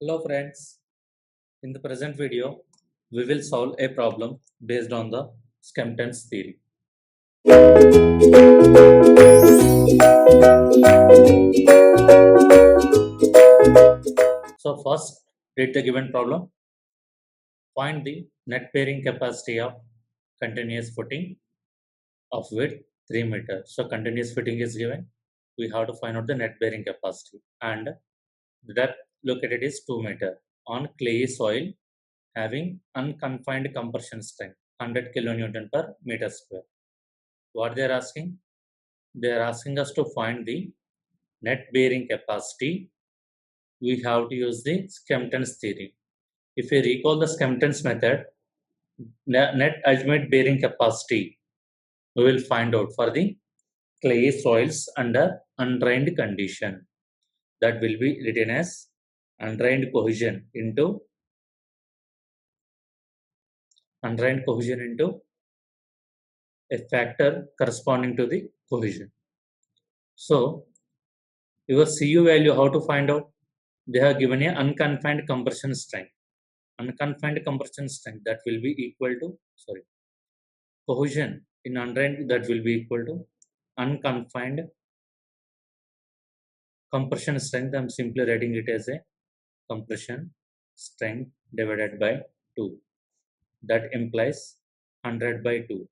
Hello friends, in the present video, we will solve a problem based on the Skempton's theory. So first, read the given problem. Find the net bearing capacity of continuous footing of width 3 meters. So continuous footing is given. We have to find out the net bearing capacity and the depth located is 2 meters on clayey soil having unconfined compression strength 100 kilonewton per meter square. What they are asking? They are asking us to find the net bearing capacity. We have to use the Skempton's theory. If you recall the Skempton's method, net ultimate bearing capacity we will find out for the clay soils under undrained condition. That will be written as undrained cohesion into a factor corresponding to the cohesion. So your Cu value, how to find out? They have given a unconfined compression strength. Unconfined compression strength that will be equal to, cohesion in undrained that will be equal to unconfined compression strength. I am simply writing it as a compression strength divided by 2. That implies 100 by 2.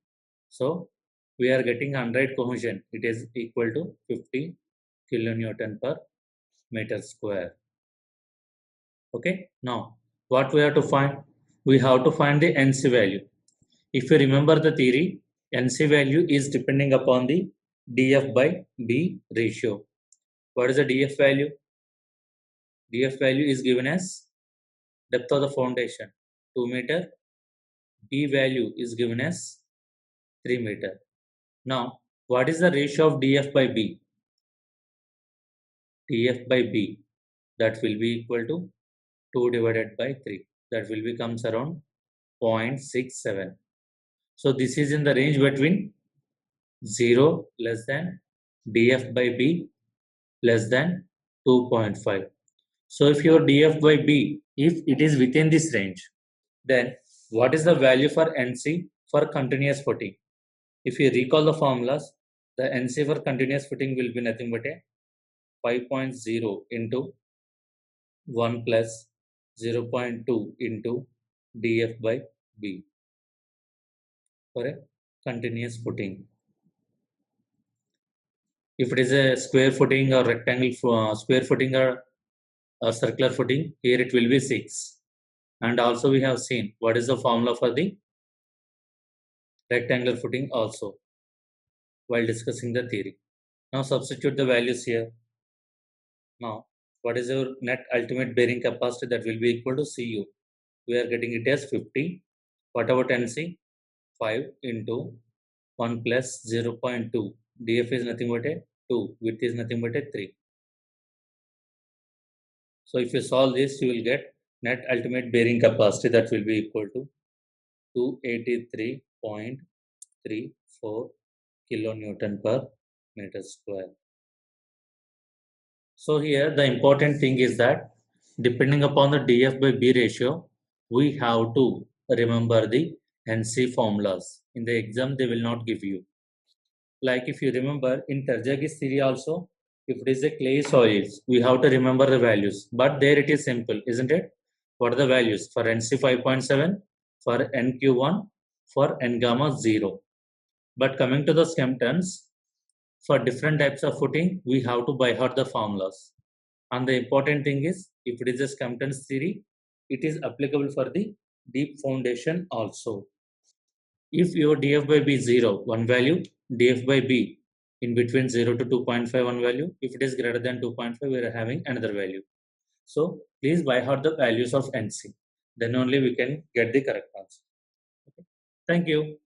So we are getting undrained cohesion. It is equal to 50 kilonewton per meter square. Okay. Now what we have to find? We have to find the NC value. If you remember the theory, NC value is depending upon the dF by B ratio. What is the dF value? dF value is given as depth of the foundation 2 meter. B value is given as 3 meter. Now, what is the ratio of dF by B? dF by B, that will be equal to 2 divided by 3. That will becomes around 0.67. So this is in the range between 0 less than dF by B less than 2.5. So if your dF by B, if it is within this range, then what is the value for NC for continuous footing? If you recall the formulas, the NC for continuous footing will be nothing but a 5.0 into 1 plus 0.2 into dF by B for a continuous footing. If it is a square footing or rectangle square footing or circular footing, here it will be 6. And also we have seen what is the formula for the rectangular footing also while discussing the theory. Now substitute the values here. Now what is your net ultimate bearing capacity? That will be equal to Cu. We are getting it as 50. What about NC? 5 into 1 plus 0.2. dF is nothing but a 2. Width is nothing but a 3. So if you solve this, you will get net ultimate bearing capacity that will be equal to 283.34 kilonewton per meter square. So here the important thing is that depending upon the dF by B ratio, we have to remember the NC formulas. In the exam, they will not give you. Like if you remember in Tarjagi's theory also, if it is a clay soils, we have to remember the values. But there it is simple, isn't it? What are the values? For NC 5.7, for NQ1, for N gamma 0. But coming to the Skemptons, for different types of footing, we have to by heart the formulas. And the important thing is, if it is a Skempton's theory, it is applicable for the deep foundation also. If your dF by B is 0, one value, dF by B in between 0 to 2.5 one value. If it is greater than 2.5, we are having another value. So please by heart the values of NC. Then only we can get the correct answer. Okay. Thank you.